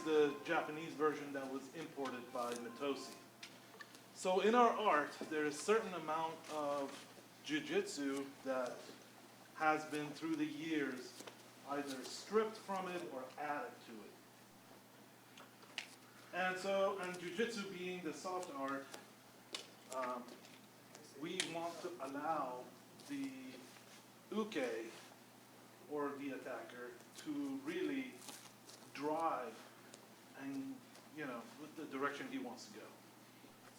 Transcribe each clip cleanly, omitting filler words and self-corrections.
the Japanese version that was imported by Mtmas23. So in our art, there is a certain amount of jiu-jitsu that has been through the years either stripped from it or added to it. And so, and jiu-jitsu being the soft art, we want to allow the uke, or the attacker, to really drive and, you know, with the direction he wants to go.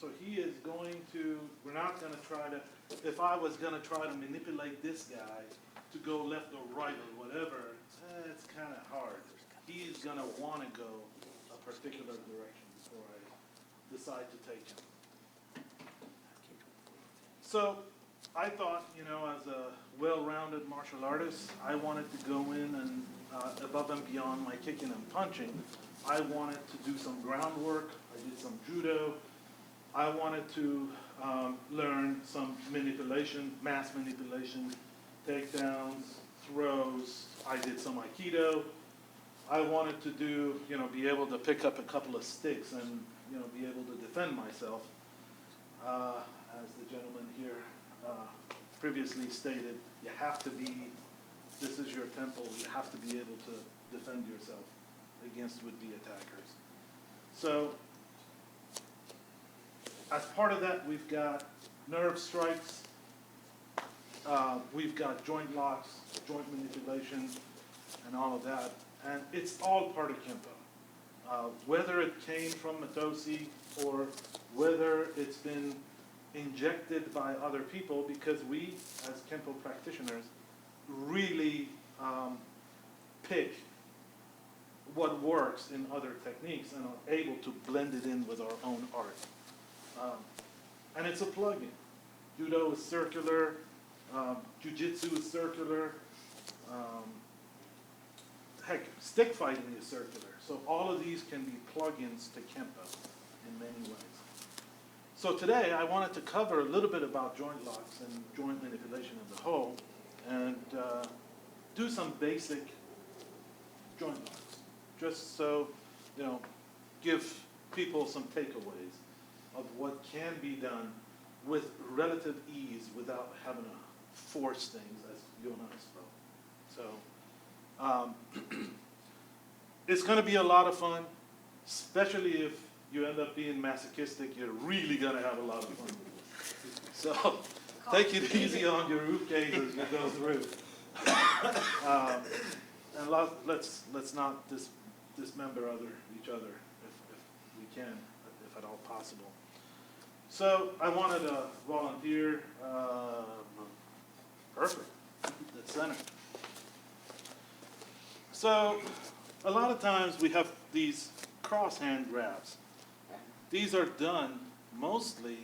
So he is going to, we're not going to try to, if I was going to try to manipulate this guy to go left or right or whatever, it's kind of hard. He's going to want to go a particular direction before I decide to take him. So I thought, you know, as a well-rounded martial artist, I wanted to go in and above and beyond my kicking and punching, I wanted to do some groundwork. I did some judo. I wanted to learn some manipulation, mass manipulation, takedowns, throws. I did some Aikido. I wanted to do, you know, be able to pick up a couple of sticks and, you know, be able to defend myself. As the gentleman here previously stated, you have to be, this is your temple, you have to be able to defend yourself against would-be attackers. So, as part of that, we've got nerve strikes, we've got joint locks, joint manipulation, and all of that. And it's all part of Kempo. Whether it came from Mtmas23 or whether it's been injected by other people, because we, as Kempo practitioners, really pick what works in other techniques and are able to blend it in with our own art. And it's a plug-in. Judo is circular, jiu-jitsu is circular, heck, stick fighting is circular. So all of these can be plug-ins to Kempo in many ways. So today I wanted to cover a little bit about joint locks and joint manipulation as a whole, and do some basic joint locks, just so, you know, give people some takeaways of what can be done with relative ease without having to force things, as you and I spoke. So it's going to be a lot of fun, especially if you end up being masochistic. You're really going to have a lot of fun with this. So take it easy on your ukes as you go through. And let's not dismember each other if we can, if at all possible. So I wanted a volunteer. Perfect. That's center. So a lot of times we have these cross hand grabs. These are done mostly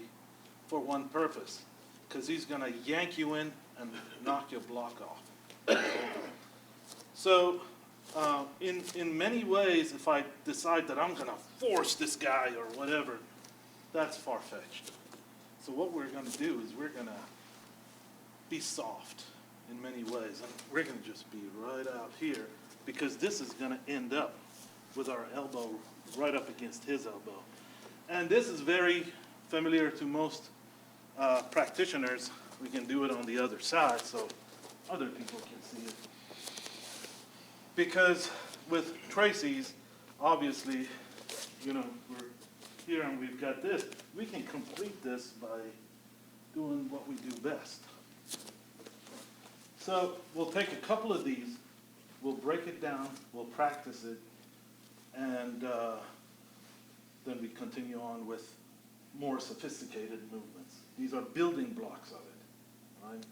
for one purpose, because he's going to yank you in and knock your block off. So in many ways, if I decide that I'm going to force this guy or whatever, that's far-fetched. So what we're going to do is we're going to be soft in many ways. And we're going to just be right out here, because this is going to end up with our elbow right up against his elbow. And this is very familiar to most practitioners. We can do it on the other side so other people can see it. Because with Tracy's, obviously, you know, we're here and we've got this. We can complete this by doing what we do best. So we'll take a couple of these, we'll break it down, we'll practice it, and then we continue on with more sophisticated movements. These are building blocks of it, right?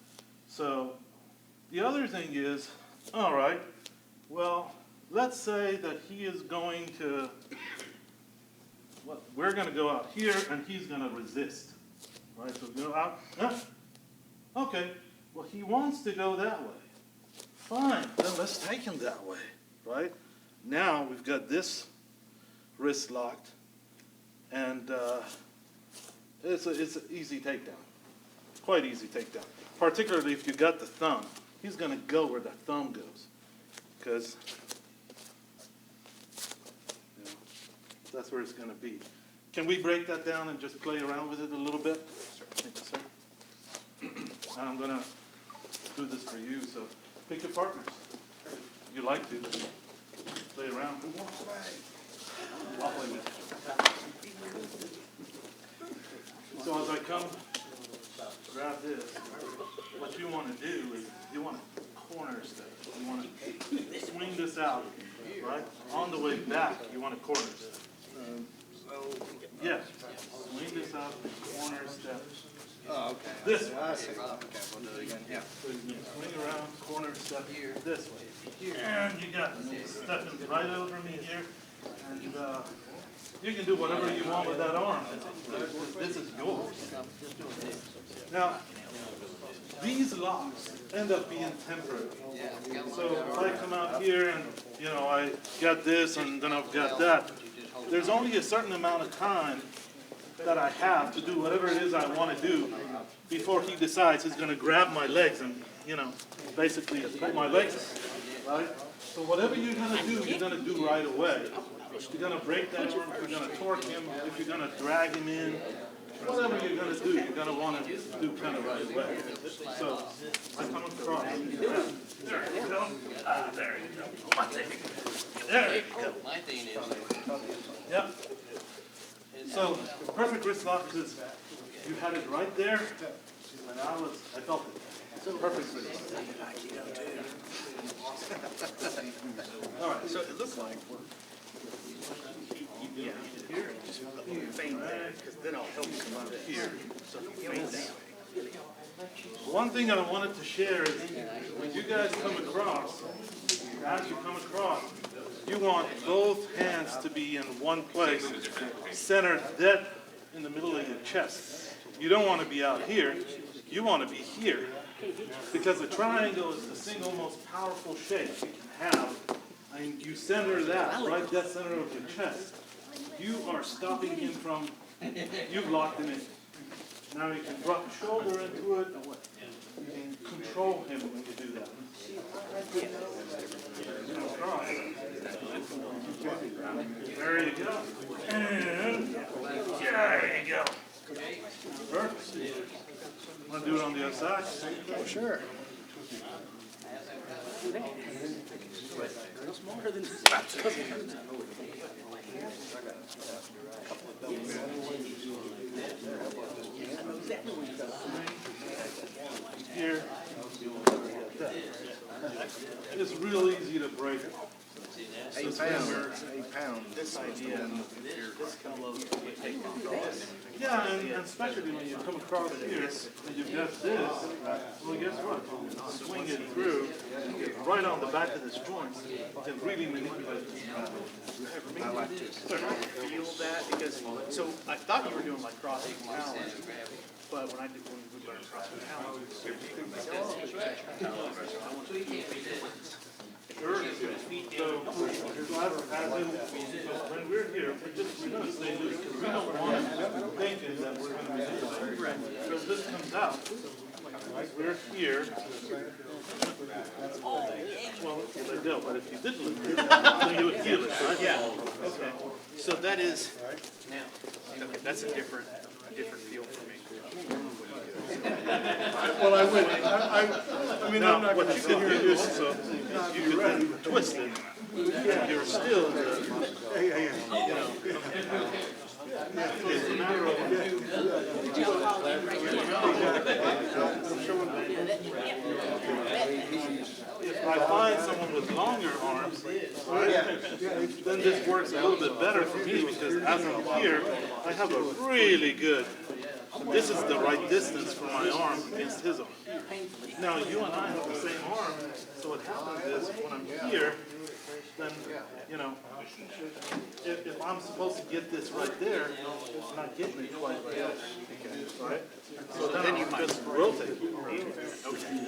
So the other thing is, all right, well, let's say that he is going to, well, we're going to go out here and he's going to resist, right? So go out, okay, well, he wants to go that way. Fine, then let's take him that way, right? Now we've got this wrist locked, and it's an easy takedown, quite easy takedown. Particularly if you got the thumb, he's going to go where the thumb goes, because you know, That's where it's going to be. Can we break that down and just play around with it a little bit? Thank you, sir. I'm going to do this for you, so pick your partners. If you like to, play around. Who wants to play? I'll play with you. So as I come, grab this, what you want to do is you want to corner step. You want to swing this out, right? On the way back, you want to corner step. Yes, swing this out, corner step. Oh, okay. This way. I see. Okay, we'll do it again. Yeah. So you can swing around, corner step this way. And you got it. Stepping right over me here. And you can do whatever you want with that arm. This is yours. Now, these locks end up being temporary. So if I come out here and, I got this and then I've got that, there's only a certain amount of time that I have to do whatever it is I want to do before he decides he's going to grab my legs and, basically pull my legs, right? So whatever you're going to do, you're going to do right away. You're going to break that arm, you're going to torque him, if you're going to drag him in, whatever you're going to do, you're going to want to do kind of right away. So I come across. There you go. There you go. There you go. My thing is, Yep. So perfect wrist lock because you had it right there, and I felt it. Perfect wrist lock. All right. So it looks like here, just feign that, because then I'll help you come out of here. So feign that. One thing I wanted to share is when you guys come across, as you come across, you want both hands to be in one place, centered dead in the middle of your chest. You don't want to be out here, you want to be here. Because a triangle is the single most powerful shape you can have. And you center that right dead center of your chest. You are stopping him from, you've locked him in. Now you can drop your shoulder into it. You can control him when you do that. There you go. And there you go. Perfect. Want to do it on the other side? Oh, sure. Here. It's real easy to break. 8 pounds. 8 pounds. This idea. Yeah, and especially when you come across here and you've got this, well, guess what? Swing it through, right on the back of this joint, you can really manipulate this. I like to feel that because, so I thought you were doing like crossing talent, but when we learned crossing talent, Sure. So when we're here, we're going to stay loose because we don't want to think that we're going to be loose. So this comes out. We're here. Well, they don't, but if you did look, then you would feel it, right? yeah. Okay. So that is, okay, that's a different feel for me. Well, I would, I mean, I'm not What going you to could sit here do and is, just, so you could then twist it, and you're still, it's a matter of, if I find someone with longer arms, right, then this works a little bit better for me because as I'm here, I have a really good, this is the right distance for my arm against his arm. Now, you and I have the same arm, so what happens is when I'm here, then, if I'm supposed to get this right there, it's not getting it quite there, right? So then you just rotate. Okay.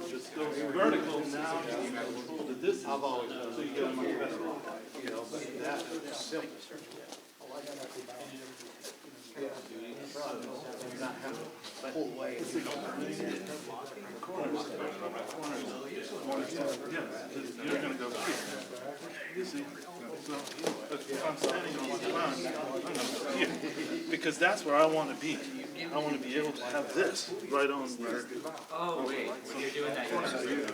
Just goes vertical now, you pull the distance, so you get a much better that. Pull away. You're going to go here. You see? So, if I'm standing on the ground, I'm gonna go here, because that's where I want to be. I want to be able to have this right on where. Oh, wait, you're doing that.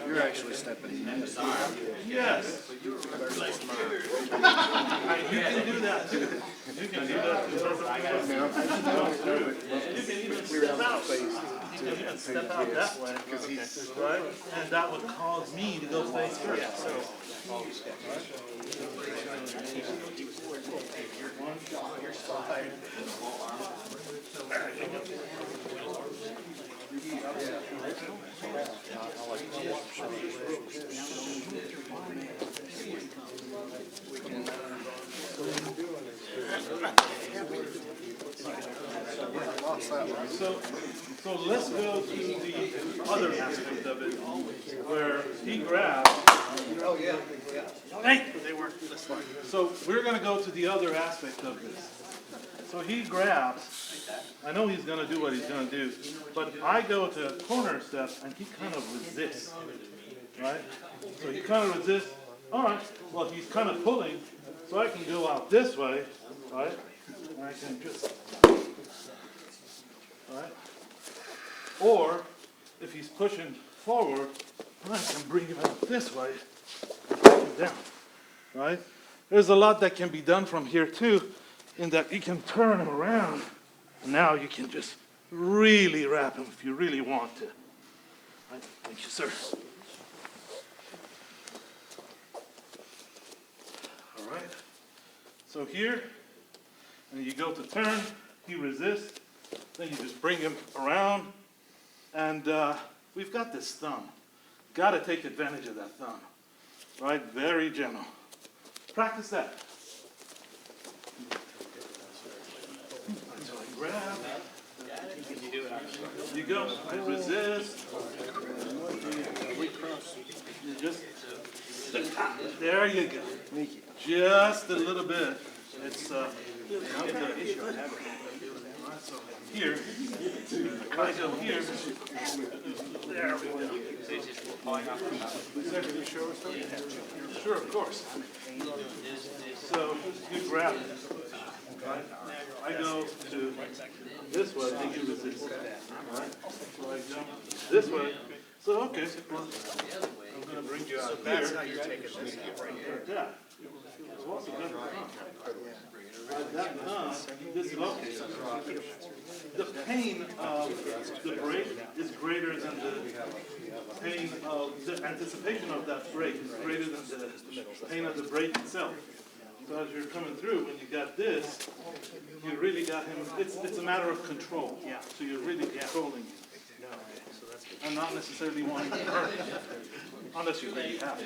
You're actually stepping in. Yes. You can do that too. You can do that too. You can even step out. You can even step out that way, right? And that would cause me to go face first. So. So let's go to the other aspect of it, where he grabs. Oh, yeah. Hey! They weren't listening. So we're going to go to the other aspect of this. So he grabs. I know he's going to do what he's going to do, but I go to a corner step and he kind of resists, right? So he kind of resists. All right. Well, he's kind of pulling, so I can go out this way, right? And I can just, right? Or if he's pushing forward, I can bring him out this way, and push him down, right? There's a lot that can be done from here too, in that you can turn him around. And now you can just really wrap him if you really want to. Right? Thank you, sir. All right. So here, and you go to turn, he resists, then you just bring him around, and we've got this thumb. Got to take advantage of that thumb, right? Very gentle. Practice that. So I grab. You go. I resist. You just. There you go. Just a little bit. It's so here. I go here. There we go. Sure, of course. So you grab it. Right? I go to this way, and you resist. Right? So I jump this way. So okay, well, I'm going to bring you out here. That's how you're taking this right here. Yeah. It's also good for that thumb dislocated. The pain of the break is greater than the pain of the anticipation of that break is greater than the pain of the break itself. So as you're coming through, when you got this, you really got him. It's a matter of control. Yeah. So you're really controlling him. And not necessarily wanting to hurt him, unless you really have to.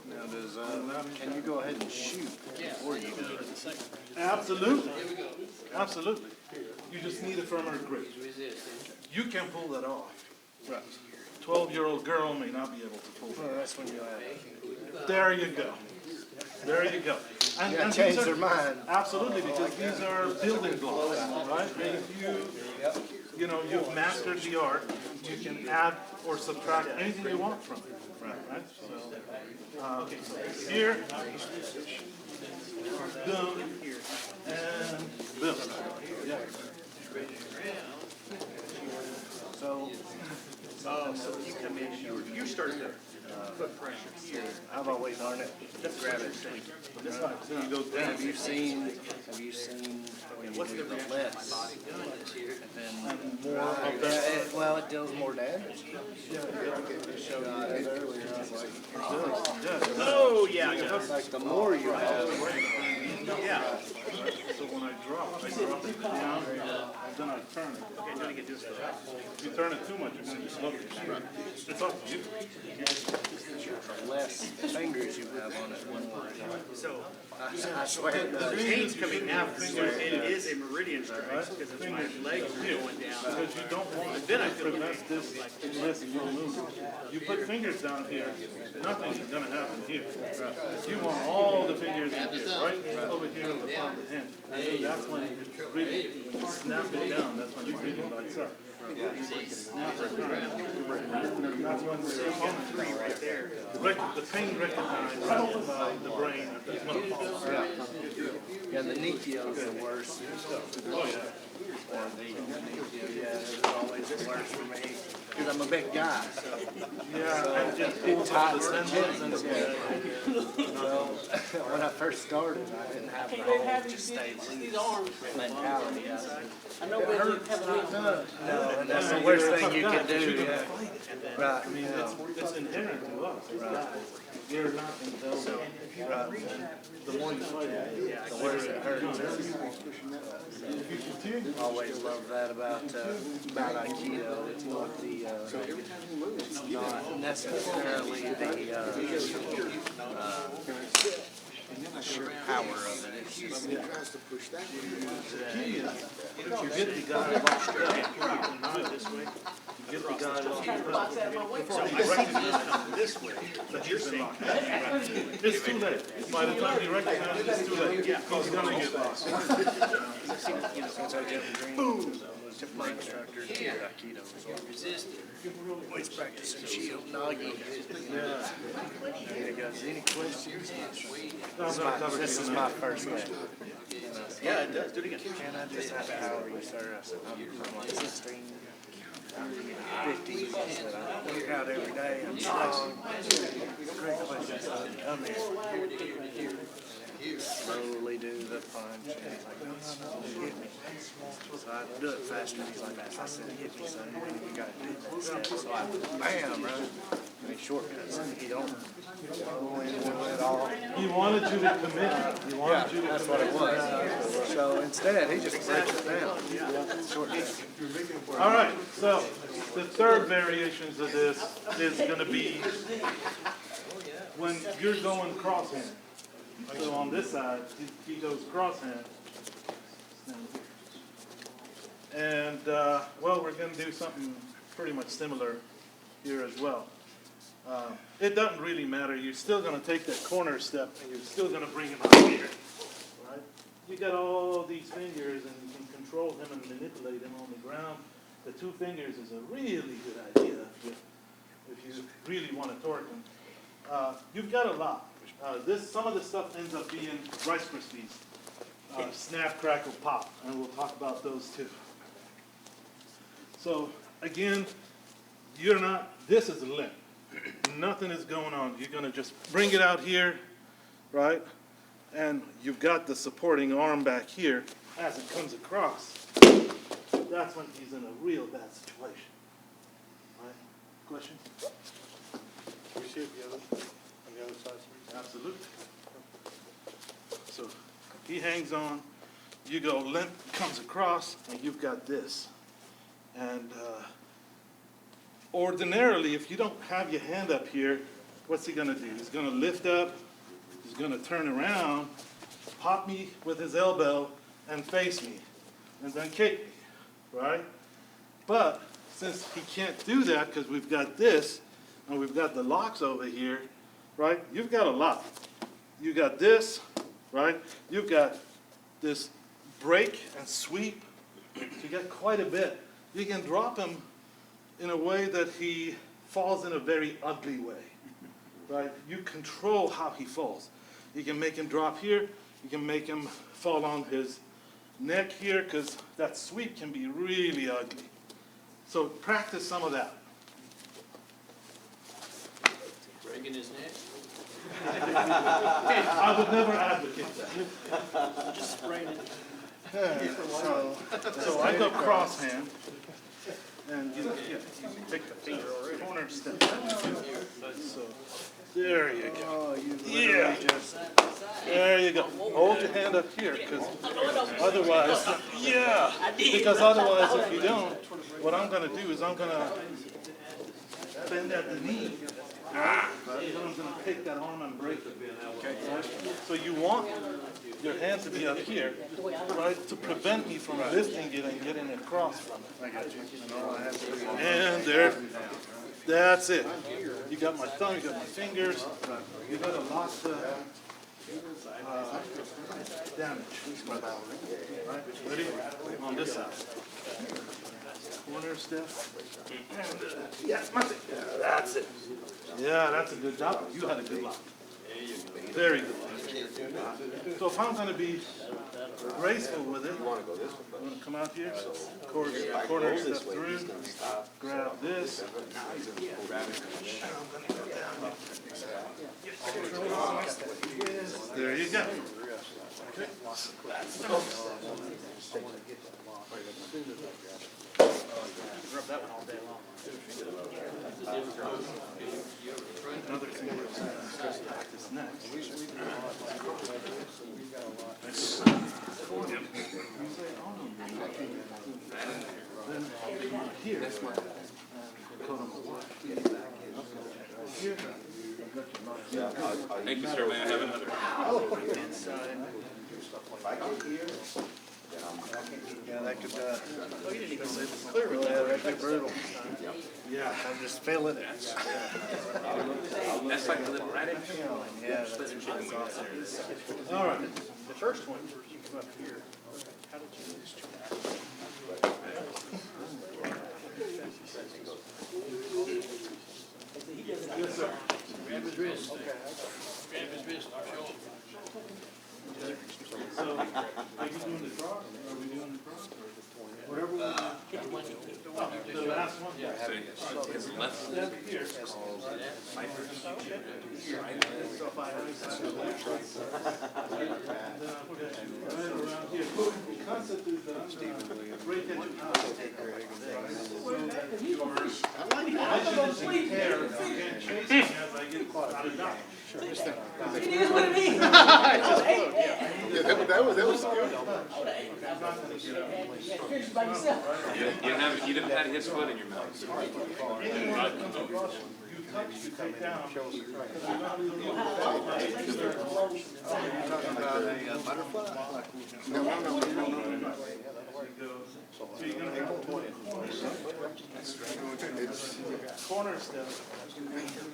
Now does, can you go ahead and shoot before you do it? Absolutely. Absolutely. You just need a firmer grip. You can pull that off. 12-year-old girl may not be able to pull that. That's when you have. There you go. There you go. And, Yeah, and change these are, their mind. absolutely, because these are building blocks, right? And you know, you've mastered the art. You can add or subtract anything you want from it, right? So, here, boom, and boom. Yeah. So you come in, you started to put pressure here. I've always learned it. Grab it. So you go down. Have you seen when you do the less? And more of Yeah, that. well, it deals more damage. Oh, yeah, it does. Like the more you have, Yeah. So when I drop it down, then I turn it. Okay, now you can do this. If you turn it too much, you're going to dislocate it. It's up to you. the less fingers you have on it, one more. So I swear it the does. pain's coming out, so it is a meridian strike, because it's my legs are going down. Because you don't want to prevent this list from moving. You put fingers down here, nothing's going to happen here. You want all the fingers in here, right over here on the palm of the hand. And that's when you really, when you snap it down, that's when it really lights up. Snap it down. That's when the opponent the pain recognized by the brain at that moment. Yeah, the Nikios are worse. Oh, yeah. Or yeah, they're always the worst for me. Because I'm a big guy, so. Yeah, and just It tightens the the tendons. Well, when I first started, I didn't have the whole just stay loose mentality. It hurts. No, and that's the worst thing you can do. Yeah. Right. I mean, it's inherent to us. Right. You're not indulgent. Right. The more you fight it, The worse it hurts. I always love that about Aikido. It's not it's not necessarily the sheer power of it. It's just the key is, if you get the guy off the ground, this way, you get the guy off the ground, before he recognizes this way, that he's been locked out. It's too late. By the time he recognizes it's too late, he's gonna get lost. since I jumped green. Boom! My instructor here at Aikido. Always practicing shield nagi. And he goes, any questions? This is my first lesson. Yeah, it does. Do it again. Can I just have power, sir? I said, I'm like 16, 50. I said, I work out every day. I'm strong. Great question, son. Come here. Slowly do the punch. And he's like, no, hit me. So I do it faster. He's like, I said, hit me, son. You got to do that step. So I, bam, right? And he shortcuts it. He don't go into it all. He wanted you to commit. He wanted you to That's what it was. So instead, he just breaks it down. Shortcuts. All right, so the third variations of this is going to be when you're going crosshand. So on this side, he goes crosshand. And, well, we're going to do something pretty much similar here as well. It doesn't really matter. You're still going to take that corner step and you're still going to bring him out here. Right? You got all these fingers and you can control him and manipulate him on the ground. The 2 fingers is a really good idea if you really want to torque him. You've got a lot. Some of the stuff ends up being Rice Krispies, snap, crackle, pop, and we'll talk about those too. So again, this is a limp. Nothing is going on. You're going to just bring it out here, right? And you've got the supporting arm back here as it comes across. That's when he's in a real bad situation. Right? Questions? We see it on the other side. Absolutely. So he hangs on, you go limp, comes across, and you've got this. And ordinarily, if you don't have your hand up here, what's he going to do? He's going to lift up, he's going to turn around, pop me with his elbow, and face me, and then kick me, right? But since he can't do that because we've got this, and we've got the locks over here, right? You've got a lot. You got this, right? You've got this break and sweep. So you got quite a bit. You can drop him in a way that he falls in a very ugly way, right? You control how he falls. You can make him drop here. You can make him fall on his neck here because that sweep can be really ugly. So practice some of that. Breaking his neck. I would never advocate that. Just spraying it. So I go crosshand, and you take the corner step. So there you go. Oh, you Yeah. literally just. There you go. Hold your hand up here, because otherwise, yeah. Because otherwise, if you don't, what I'm going to do is I'm going to bend at the knee. Right? And then I'm going to take that arm and break it. Okay. Right? So you want your hand to be up here, right, to prevent me from lifting it and getting across from it. I got you. And all I have to do And there, that's it. You got my thumb, you got my fingers. You got to lock the damage. Right? Ready? On this side. corner step. Yes, Mate. That's it. Yeah, that's a good job. You had a good lock. Very good. So if I'm gonna be graceful with it, I'm gonna come out here, corner step through, grab this. There you go. Okay. Rub that one all day long. Another thing we're going to practice next. Then here, here. Thank you, sir. May I have another? Yeah, that could, Oh, you didn't even say it was clear with that. that'd be brutal. Yeah. I'm just feeling it. That's like a little rabbit. Yeah, that's awesome. All right. The first one, you come up here. How did you lose Yes, sir. Grab his wrist. Grab his wrist, I'll show him. So, are you doing the cross? Are we doing the cross? Whatever we do. The last one? Yeah. His left Step here. Right around here. The concept is that I'm going to break at your house. So that your vision is impaired. You can't chase me as I get out of dodge. It is what it is. Yeah, that was good. Finish by yourself. You didn't have his foot in your mouth. You touch, you take down. So you're going to have corner step.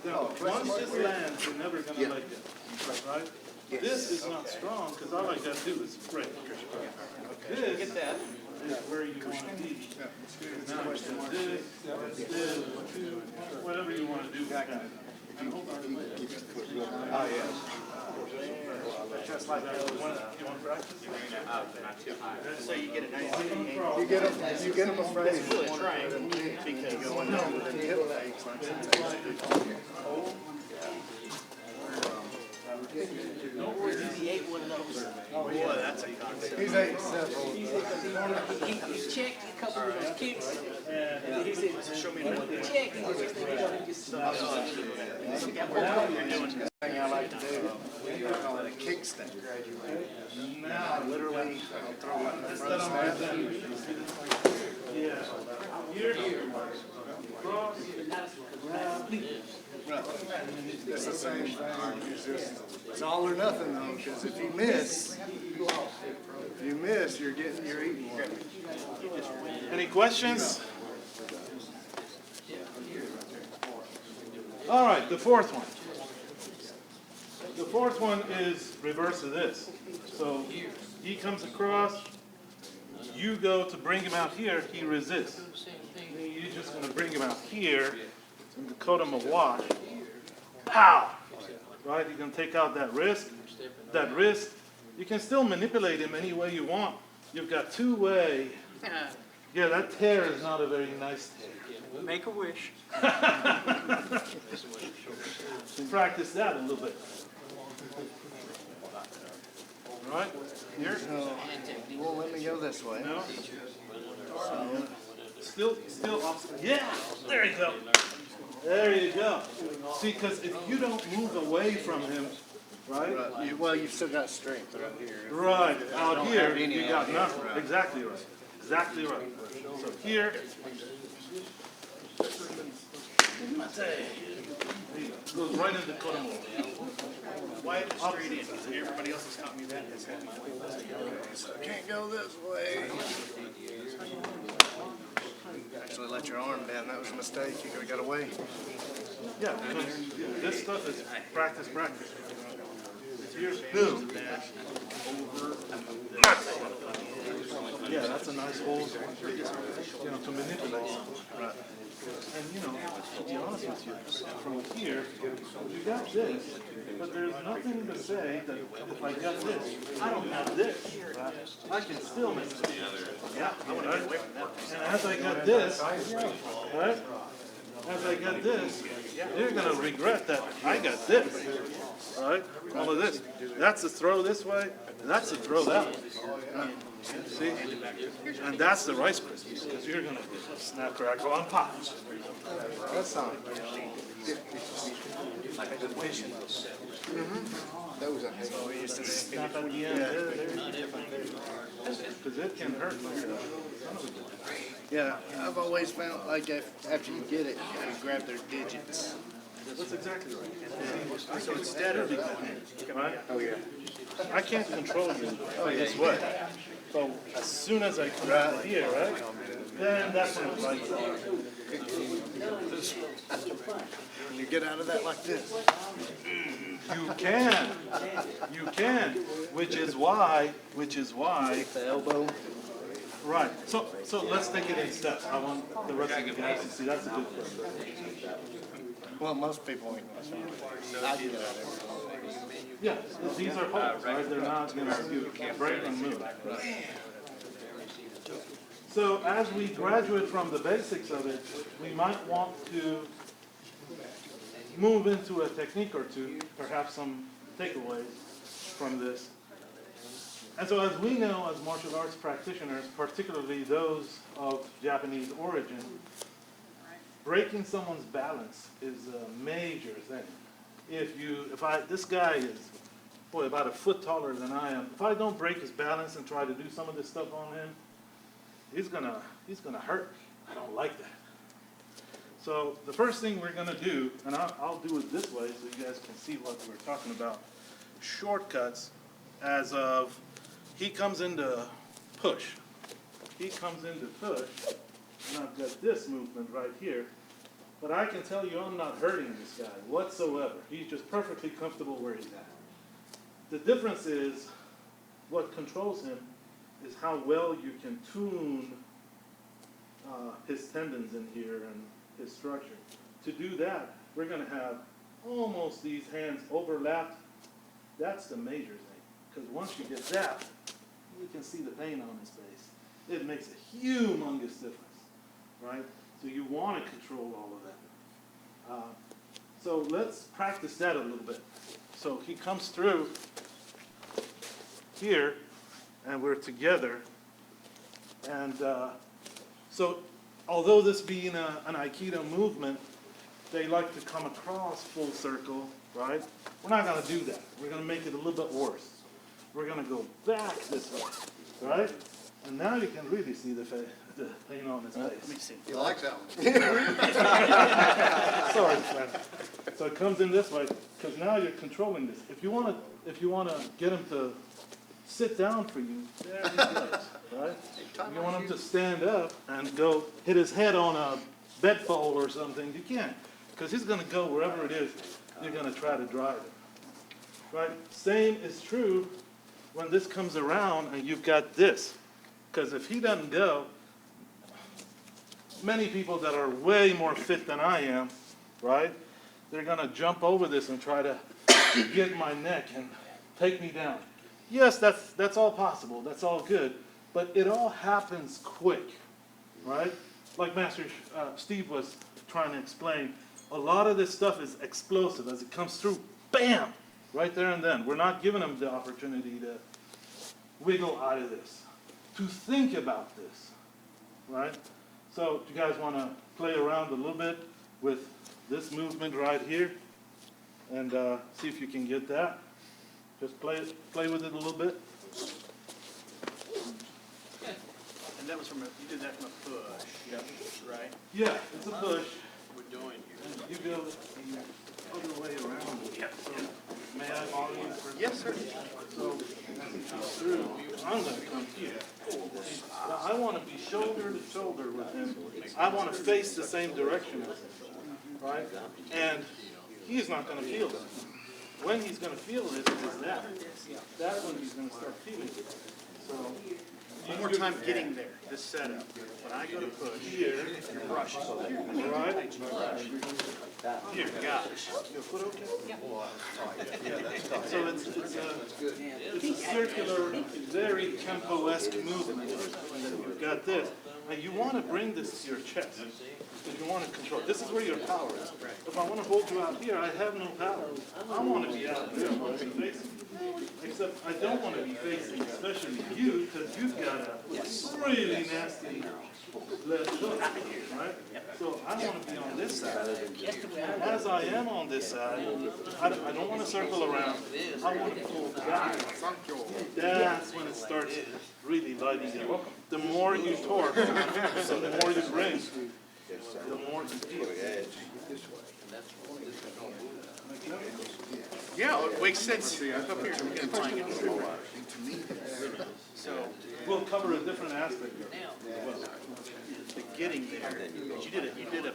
Now, once this lands, you're never going to like it, right? This is not strong, because all I got to do is break. This is where you want to be. Now you do this, whatever you want to do. Oh, yeah. Just like that. You want to practice? So you get it nice. You get them afraid. That's really trying because going down with the hip fakes like He ate one of those. boy, that's a concept. He's 8 several. He checked a couple of those kicks. And he said, Show me he checked. He just Thing I like to do, we call it a kickstand. Now, Literally, I'll throw it in the front instead of snap. yeah. Here, cross, grab. It's the same thing. It's all or nothing though, because if you miss, you're eating one. Any questions? All right, the fourth one. The fourth one is reverse of this. So he comes across, you go to bring him out here, he resists. Then you're just going to bring him out here and Dakota him a wash. Pow! Right? You're going to take out that wrist. That wrist, you can still manipulate him any way you want. You've got two-way. Yeah, that tear is not a very nice tear. Make a wish. Practice that a little bit. All right? Here? You won't let me go this way. No? Still off. Yeah! There you go. There you go. See, because if you don't move away from him, right? Well, you've still got strength right here. Right. Out don't here, have any you got out here. nothing. Right. Exactly right. Exactly right. So here. Goes right into Kodomo. Why the straight in? Because everybody else has taught me that. So I can't go this way. Actually let your arm down. That was a mistake. You could have got away. Yeah, because this stuff is practice. Here's boom. Yeah, that's a nice hold, you know, to manipulate something. Right. And you know, to be honest with you, from here, you got this, but there's nothing to say that if I got this, I don't have this. Right? I can still make it. Yeah, I want to get away from that. And as I got this, right? As I got this, you're gonna regret that I got this, right? All of this. That's a throw this way, and that's a throw that way. See? And that's the Rice Krispies, because you're gonna snap, crackle, and pop. That sounds like a good vision. Those are Snap at the end. Because it can hurt like that. Yeah, I've always found like after you get it, you gotta grab their digits. That's exactly right. So instead of, Right? Oh, yeah. I can't control you this way. So as soon as I come out here, right? Then that's when it's like, When you get out of that like this. you can, which is why, The elbow. right. So let's take it in steps. I want the rest of you guys to see, that's a good question. Well, most people ain't. I get out of there. Yeah, these are holds, right? They're not, you know, you break and move. So as we graduate from the basics of it, we might want to move into a technique or two, perhaps some takeaways from this. And so as we know as martial arts practitioners, particularly those of Japanese origin, breaking someone's balance is a major thing. This guy is, boy, about a foot taller than I am. If I don't break his balance and try to do some of this stuff on him, he's gonna hurt me. I don't like that. So the first thing we're gonna do, and I'll do it this way so you guys can see what we're talking about. Shortcuts as of, he comes into push. He comes into push, and I've got this movement right here. But I can tell you I'm not hurting this guy whatsoever. He's just perfectly comfortable where he's at. The difference is, what controls him is how well you can tune his tendons in here and his structure. To do that, we're going to have almost these hands overlapped. That's the major thing. Because once you get that, you can see the pain on his face. It makes a humongous difference, right? So you want to control all of that. So let's practice that a little bit. So he comes through here, and we're together. And so although this being an Aikido movement, they like to come across full circle, right? We're not going to do that. We're going to make it a little bit worse. We're going to go back this way, right? And now you can really see the pain on his face. let me see. He likes that one. Sorry, friend. So it comes in this way, because now you're controlling this. If you want to get him to sit down for you, there he goes, right? If you want him to stand up and go hit his head on a bedfold or something, you can't, because he's going to go wherever it is you're going to try to drive him, right? Same is true when this comes around and you've got this, because if he doesn't go, many people that are way more fit than I am, right? They're going to jump over this and try to get my neck and take me down. Yes, that's all possible. That's all good. But it all happens quick, right? Like Master Steve was trying to explain, a lot of this stuff is explosive. As it comes through, bam, right there and then. We're not giving them the opportunity to wiggle out of this, to think about this, right? So do you guys want to play around a little bit with this movement right here and see if you can get that? Just play with it a little bit. And that was you did that from a push, right? Yeah, it's a push. We're doing here. And you go the other way around. Yep. May I follow you for? Yes, sir. So as he comes through, I'm going to come here. Now I want to be shoulder to shoulder with him. I want to face the same direction as him, right? And he's not going to feel that. when he's gonna feel it is that. That's when he's gonna start feeling it. So. One more time getting there, this setup. When I go to push, Here, your brush is here. right? Here, gosh. Your foot okay? So it's a circular, very tempo-esque movement. You've got this. And you want to bring this to your chest. If you want to control, this is where your power is. If I want to hold you out here, I have no power. I want to be out there, I want to be facing. Except I don't want to be facing, especially you, because you've got a really nasty left hook, right? So I want to be on this side. As I am on this side, I don't want to circle around. I want to pull back. That's when it starts really lighting up. The more you torque, so the more you bring, the more you feel. Yeah, it makes sense. Up here, we can find it. So, We'll cover a different aspect of it. the getting there, you did a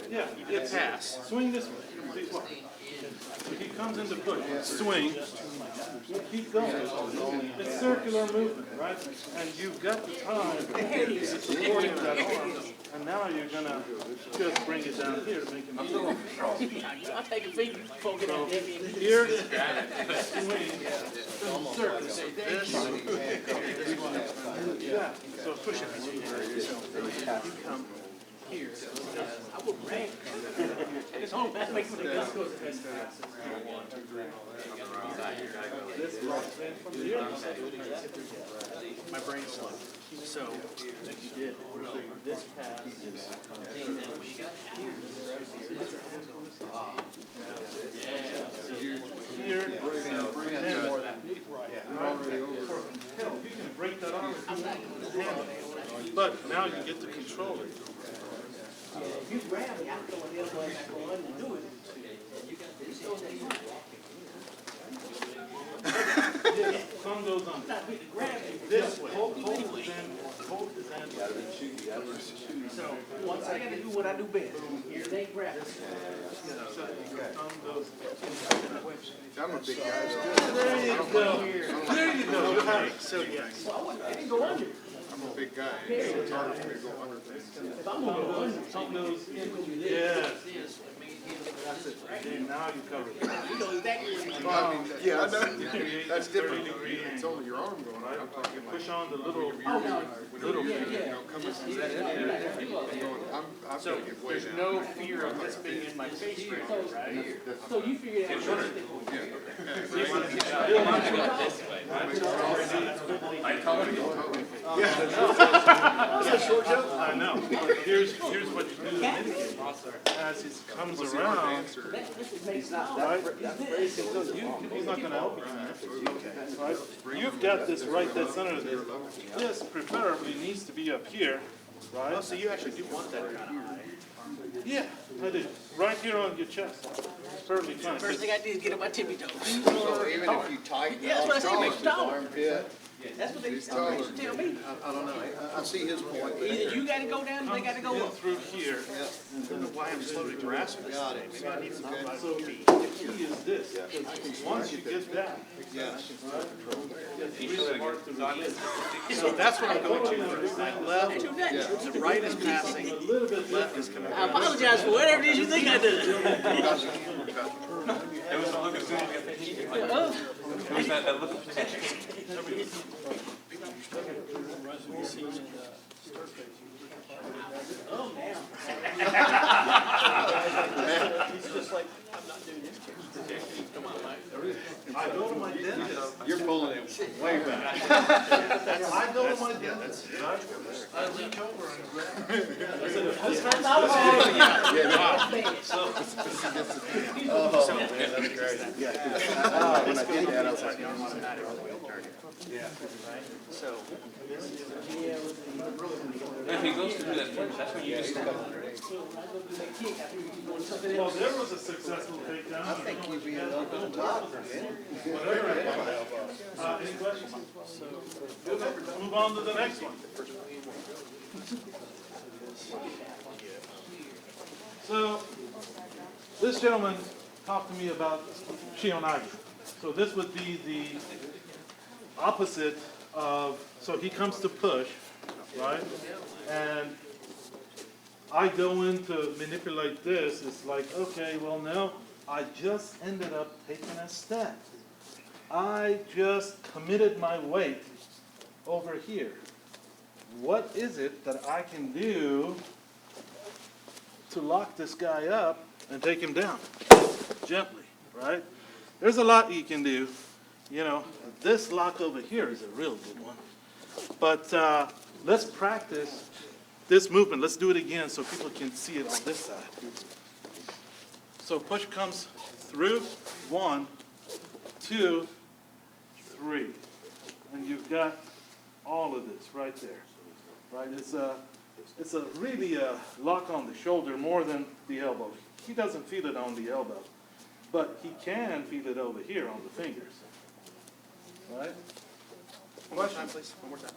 Yeah, it's pass. swing this way. See, watch. If he comes into push, swing, keep going. It's circular movement, right? And you've got the time to supporting that arm, and now you're gonna just bring it down here to make him feel. I'll take a feet before get out there. Here, swing, circle. Yeah, so push it. You come here. I will rank. It's home, that makes me go. My brain's slow. So, you did this pass. Here, and more of that. You can break that arm if you want. But now you get to control it. You grab me, I throw an elbow back on and do it. Thumb goes on. This way. Hold his hand. Hold his hand. So, once I gotta do what I do best, they grab it. Thumb goes. I'm a big guy. There you go. There you go. You have it. So, yes. I didn't go under. I'm a big guy. It's hard for me to go under things. If I'm gonna go under, Thumb goes in. Yes. That's it. Okay, now you cover it. you know exactly where you're Yeah, I know. That's 30 different. degree It's only your arm going right. I'm talking like, Push on the little. little, coming from that area. I'm So, gonna get way there's down. no fear of this being in my face right now, right? So you figure it out. I know. Here's what you do. As it comes around, he's not gonna help you. Right? You've got this right dead center. This preferably needs to be up here, Oh, right? so you actually do want that kind of high. Yeah, I do. Right here on your chest. Perfectly fine. First thing I did is get on my tippy toes. So even if you tighten Yeah, that's what I say, make his taller. armpit, That's what they used to tell me. I don't know, I see his point. Either you gotta go down or they gotta go In up. through here. I don't know why I'm slowly grasping this Got thing. it. Maybe I need some help. So the key is this. Because once you get that, Yes. it's really hard to resist. So that's what I'm going to. My left, Too much. the right is passing, A little bit left is coming I down. apologize for whatever it is you think I did. It was the look as soon as we got the heat. It was that look of tension. Oh, man. He's just like, I'm not doing this. I go to my dentist. You're pulling it way back. I go to my dentist. I reach over and grab. I said, if this hurts, Yeah, no. When I did that, I was like, So, If he goes through that first, that's when you just stop. well, there was a successful takedown. I think you'd be a little bit top. Whatever it was. Any questions? Let's move on to the next one. So, this gentleman talk to me about Shionagi. So this would be the opposite of, so he comes to push, right? And I go in to manipulate this. It's like, okay, well, no, I just ended up taking a step. I just committed my weight over here. What is it that I can do to lock this guy up and take him down gently, right? There's a lot you can do. You know, this lock over here is a real good one. But let's practice this movement. Let's do it again so people can see it on this side. So push comes through, 1, 2, 3. And you've got all of this right there, right? It's a really a lock on the shoulder more than the elbow. He doesn't feel it on the elbow, but he can feel it over here on the fingers, right? One more time, please. One more time.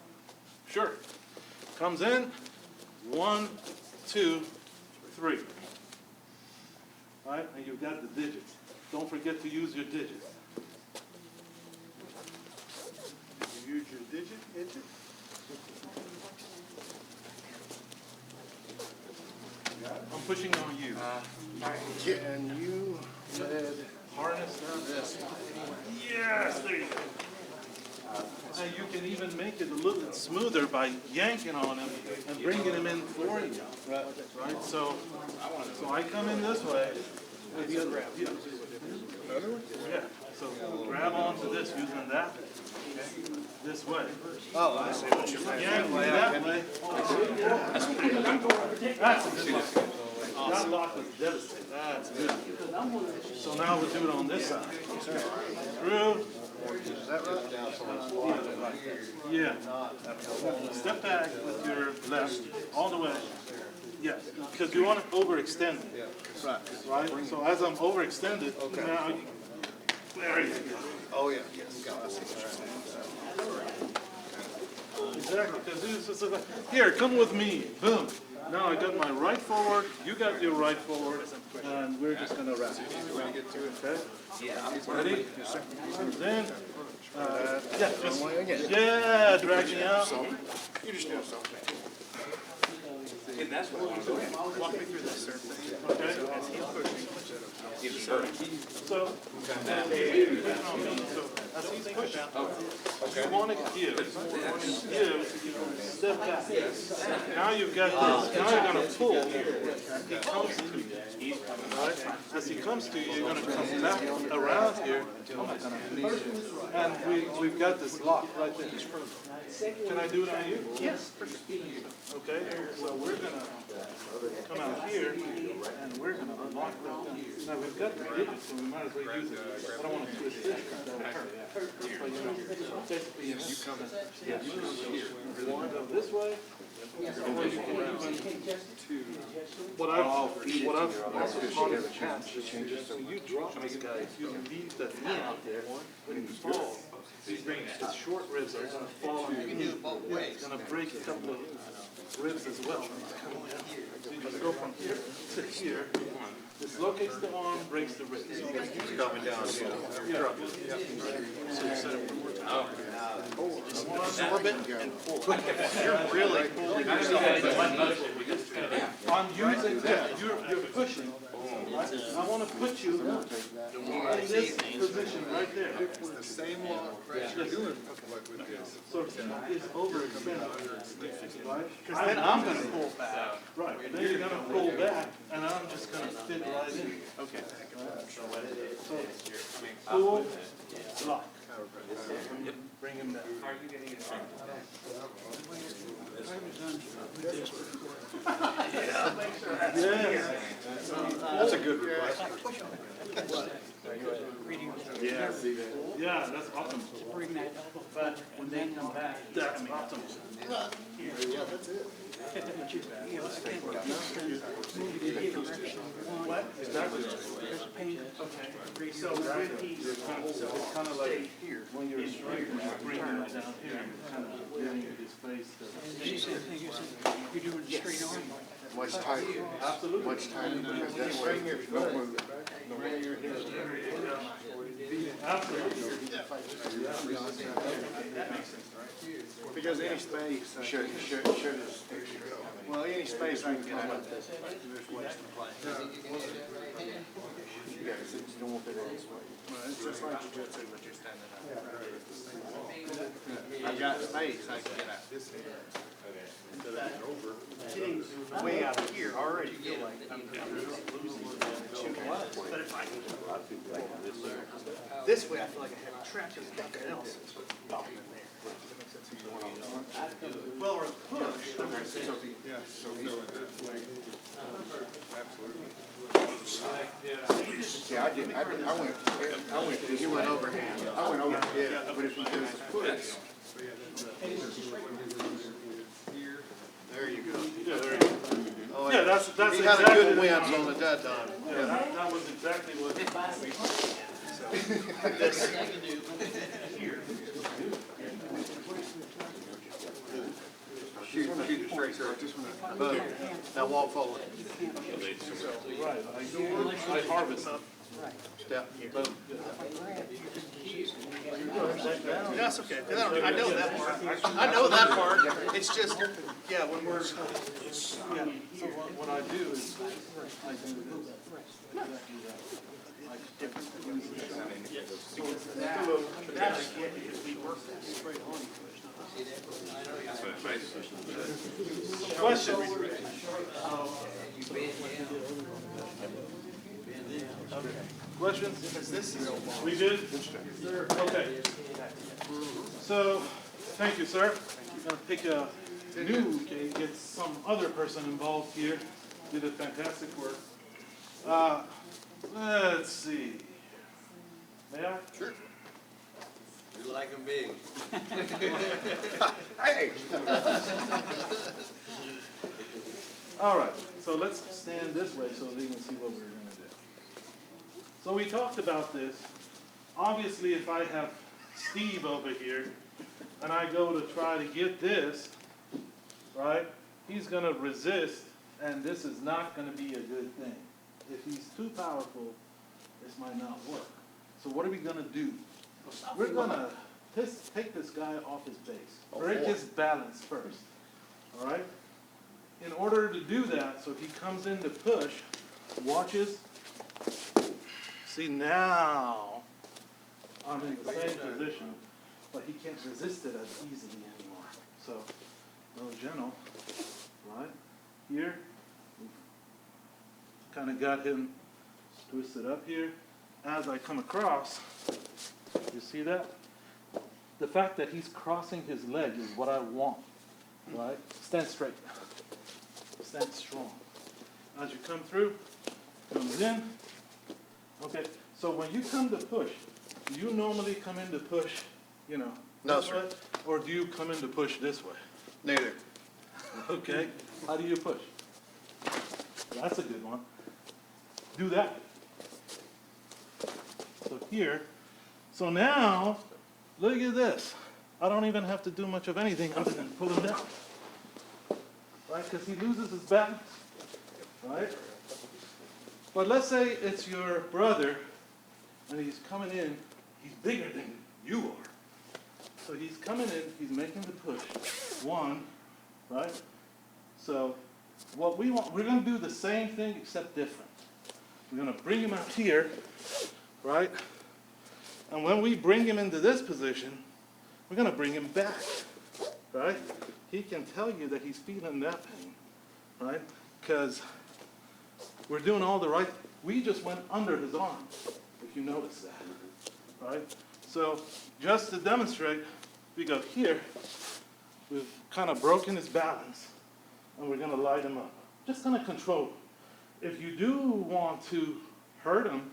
Sure. Comes in, 1, 2, 3. All right, and you've got the digits. Don't forget to use your digits. You use your digit, enter? I'm pushing on you. Can you Harness down this. Yes, there you go. And you can even make it a little bit smoother by yanking on him and bringing him in for you. Right? So I come in this way. Yeah. So grab onto this using that. This way. Oh, I see what you're saying. Yank me that way. That's a good lock. That lock was devastating. That's good. So now we'll do it on this side. Through. Is that right? Yeah. Step back with your left all the way. Yeah, because you want to overextend it. Right. So as I'm overextended, now you, there you go. Oh, yeah, yes. I see what you're saying. Exactly, because this is like, here, come with me, boom. Now I got my right forward, you got your right forward, and we're just gonna wrap. Okay? Ready? Comes in. Yeah, just, yeah, drag me out. You just do something. And that's what I'm doing. Walk me through this, sir. Okay? So, and he's pushing on me, so as he's pushing, you want to give, step back. Now you've got this, now you're going to pull, he comes to you, right? As he comes to you, you're going to come back around here, and we've got this lock right there. Can I do it on you? Yes. Okay, so we're going to come out here, and we're going to lock that down. Now, we've got the digits, so we might as well use it. I don't want to twist this, that'll hurt. But, you know, basically, you can go this way, or you can even, what I've also taught in the past is you drop this guy, you can leave the knee out there, when you fall, his short ribs are going to fall on your knee. It's going to break a couple of ribs as well. So you just go from here to here. Dislocates the arm, breaks the ribs. Coming down, Yeah. So you set it one more time. Absorb it and pull. You're really pulling yourself. I'm using, yeah, you're pushing. Right? I want to put you in this position right there. It's the same lock that you're doing like with this. So he is overextended, right? Because then I'm going to pull back. Right, then you're going to pull back, and I'm just going to fit right in. Okay. So pull, lock. Bring him down. Yes. That's a good request. Yeah, see that? Yeah, that's optimal. Bring that, but when they come back, That's optimal. Yeah, that's it. What? Exactly. there's pain. So it's kind of like here, when you're straight, you're bringing it down here, kind of giving his face to. She said, you're doing a straight arm. Much tighter. Absolutely. Much tighter because that way, don't move it. Because any space. Well, any space I can get out of this, there's ways to play. Well, it's just like jiu-jitsu, but you're standing up. I've got space I can get out. Getting way out of here already feel like I'm losing. But if I this way, I feel like I have a track because nothing else is bumping in there. Well, or a push. Yeah, so feel it that way. Absolutely. Yeah, I didn't, I went this You way. went overhand. I went over, yeah, but if you do this push, There you go. Yeah, there you go. Oh, Yeah, that's He had a exactly good the- wins on the dead dog. Yeah, that was exactly what we Shoot it straight through. Boom. Now walk forward. Right, I harvest. Step. Boom. That's okay. I know that part. I know that part. It's just, yeah, when we're, Yeah, so what I do is, I do this. Exactly that. Like, Question. Questions? We did? Okay. So, thank you, sir. We're gonna pick a new, okay, get some other person involved here. You did fantastic work. Let's see. May I? Sure. You like them big. hey, All right, so let's stand this way so they can see what we're gonna do. So we talked about this. Obviously, if I have Steve over here and I go to try to get this, right, he's gonna resist and this is not gonna be a good thing. If he's too powerful, this might not work. So what are we gonna do? We're gonna take this guy off his base, break his balance first, all right? In order to do that, so if he comes in to push, watches, see now, I'm in the same position, but he can't resist it as easily anymore. So, no gentle, right? Here, kind of got him twisted up here. As I come across, you see that? The fact that he's crossing his leg is what I want, right? Stand straight. Stand strong. As you come through, comes in. Okay, so when you come to push, do you normally come in to push, you know, No, this sir. way? Or do you come in to push this way? Neither. Okay, how do you push? That's a good one. Do that. So here, so now, look at this. I don't even have to do much of anything other than pull him down. Right, because he loses his balance, right? But let's say it's your brother, and he's coming in, he's bigger than you are. So he's coming in, he's making the push. One, right? So what we want, we're gonna do the same thing except different. We're gonna bring him out here, right? And when we bring him into this position, we're gonna bring him back, right? He can tell you that he's feeling that pain, right? Because we're doing all the right, we just went under his arm, if you notice that, right? So just to demonstrate, we go here, we've kind of broken his balance, and we're gonna light him up. Just gonna control him. If you do want to hurt him,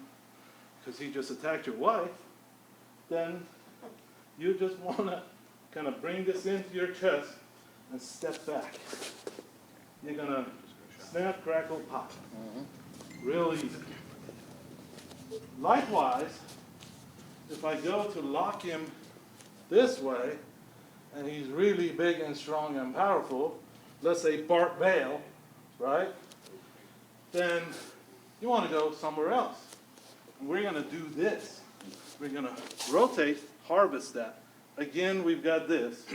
because he just attacked your wife, then you just wanna kind of bring this into your chest and step back. You're gonna snap, crackle, pop. Real easy. Likewise, if I go to lock him this way, and he's really big and strong and powerful, let's say Bart Bale, right? Then you want to go somewhere else. And we're gonna do this. We're gonna rotate, harvest that. Again, we've got this.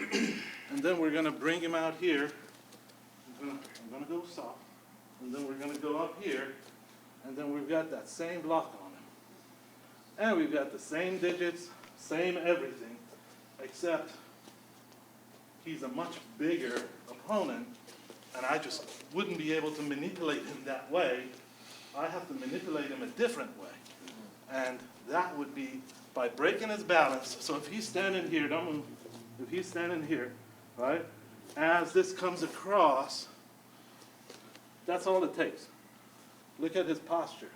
And then we're gonna bring him out here. I'm gonna go soft. And then we're gonna go up here. And then we've got that same block on him. And we've got the same digits, same everything, except he's a much bigger opponent, and I just wouldn't be able to manipulate him that way. I have to manipulate him a different way. And that would be by breaking his balance. So if he's standing here, don't move. If he's standing here, right, as this comes across, that's all it takes. Look at his posture.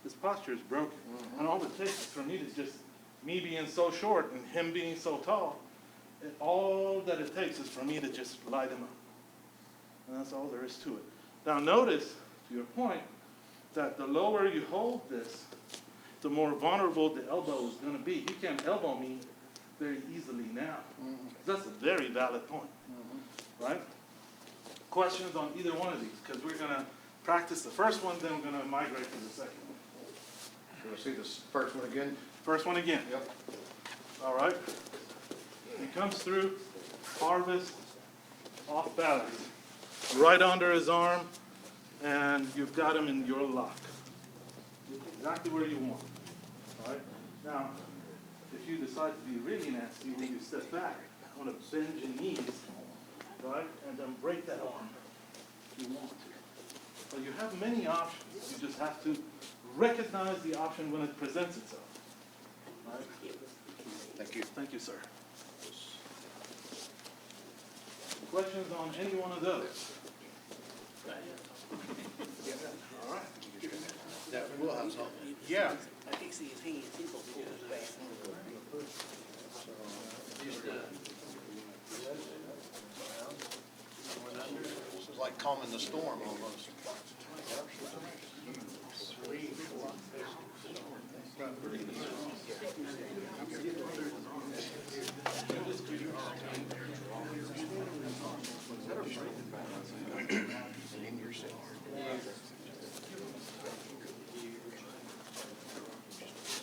His posture is broken. And all it takes for me is just me being so short and him being so tall. And all that it takes is for me to just light him up. And that's all there is to it. Now notice, to your point, that the lower you hold this, the more vulnerable the elbow is going to be. He can't elbow me very easily now. That's a very valid point. Right? Questions on either one of these? Because we're going to practice the first one, then we're going to migrate to the second one. You wanna see this first one again? First one again. Yep. All right. He comes through, harvest, off balance, right under his arm, and you've got him in your lock. Exactly where you want. All right. Now, if you decide to be really nasty, when you step back, I want to bend your knees, right, and then break that arm if you want to. So you have many options. You just have to recognize the option when it presents itself. All right. Thank you. Thank you, sir. Questions on any one of those? All right. That will have something. Yeah. I can't see his hands, he's gonna pull his back. This is like calming the storm almost.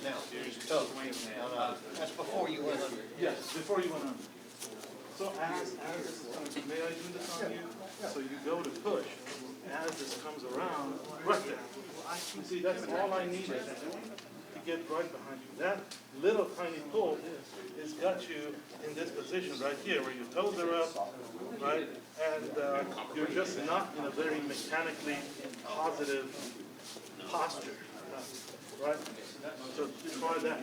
Now, so, that's before you went under. Yes, before you went under. So as may I do this on you? So you go to push, as this comes around, right there. You see, that's all I needed to get right behind you. That little tiny pull has got you in this position right here, where your toes are up, right? And you're just not in a very mechanically positive posture, right? So try that.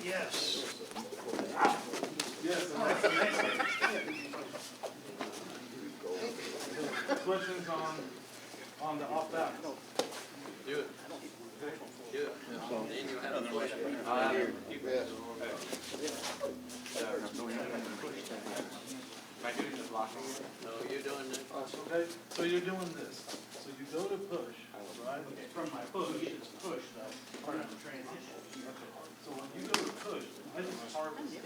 Yes. Yes, and that's the next one. Questions on the off balance? Do it. Do it. Then you have a question. Am I doing this locking? No, you're doing this. Okay, so you're doing this. So you go to push, right? From my push, it's push, that's part of the transition. So when you go to push, I just harvest it.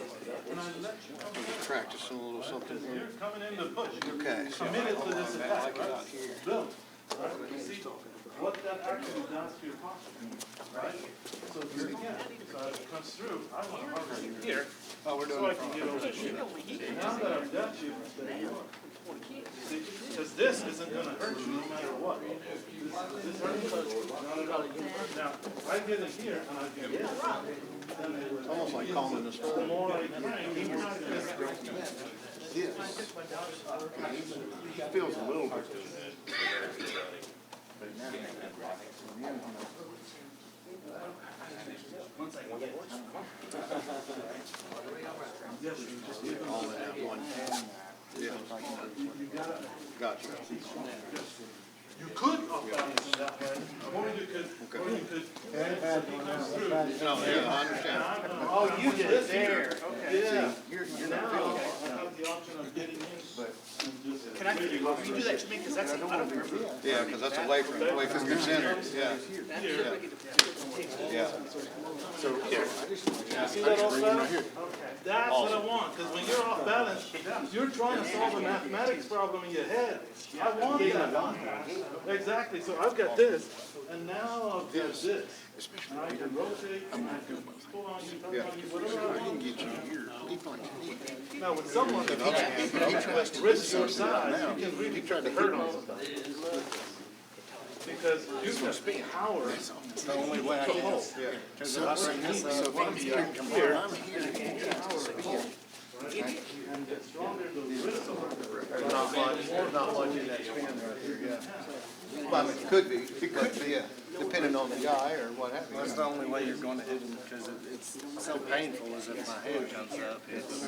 And I let you come in. Practicing a little something Because here. you're coming in to push. Okay. You're committed to this attack, right? Boom. Right? You see what that actually does to your posture, right? So here again, so as it comes through, I want to harvest you here. Oh, we're So I can get over here. Now that I've got you, because this isn't going to hurt you no matter what. This hurts you, not at all. Now, I get it here, and I get it. almost like calming the The storm. more I crank, the more I Yes. He feels a little bit. Yes, you just give them. All in that one. Yeah. You gotta. Gotcha. You could off balance in that way, or you could, as he comes through. No, yeah, I understand. Oh, you did it there, okay. Yeah. You're Now, not feeling I have the option of getting in, and just. And I, you do that to me, because that's, I don't remember. Yeah, because that's away from your center, yeah. Yeah. So, See that off balance? That's what I want, because when you're off balance, you're trying to solve a mathematics problem in your head. I want that. Exactly, so I've got this, and now I've got this. And I can rotate, and I can pull on you, touch on you, whatever I want. Now, with someone that's wrist your size, you can really hurt on somebody. Because you've got power. it's the only way I can help, yeah. Because if I'm here, And the stronger the wrist are. There's not much in that spin right there, yeah. Well, I mean, it could be, yeah, depending on the guy or what have you. That's the only way you're gonna hit him, because it's so painful as if my head comes up. It's,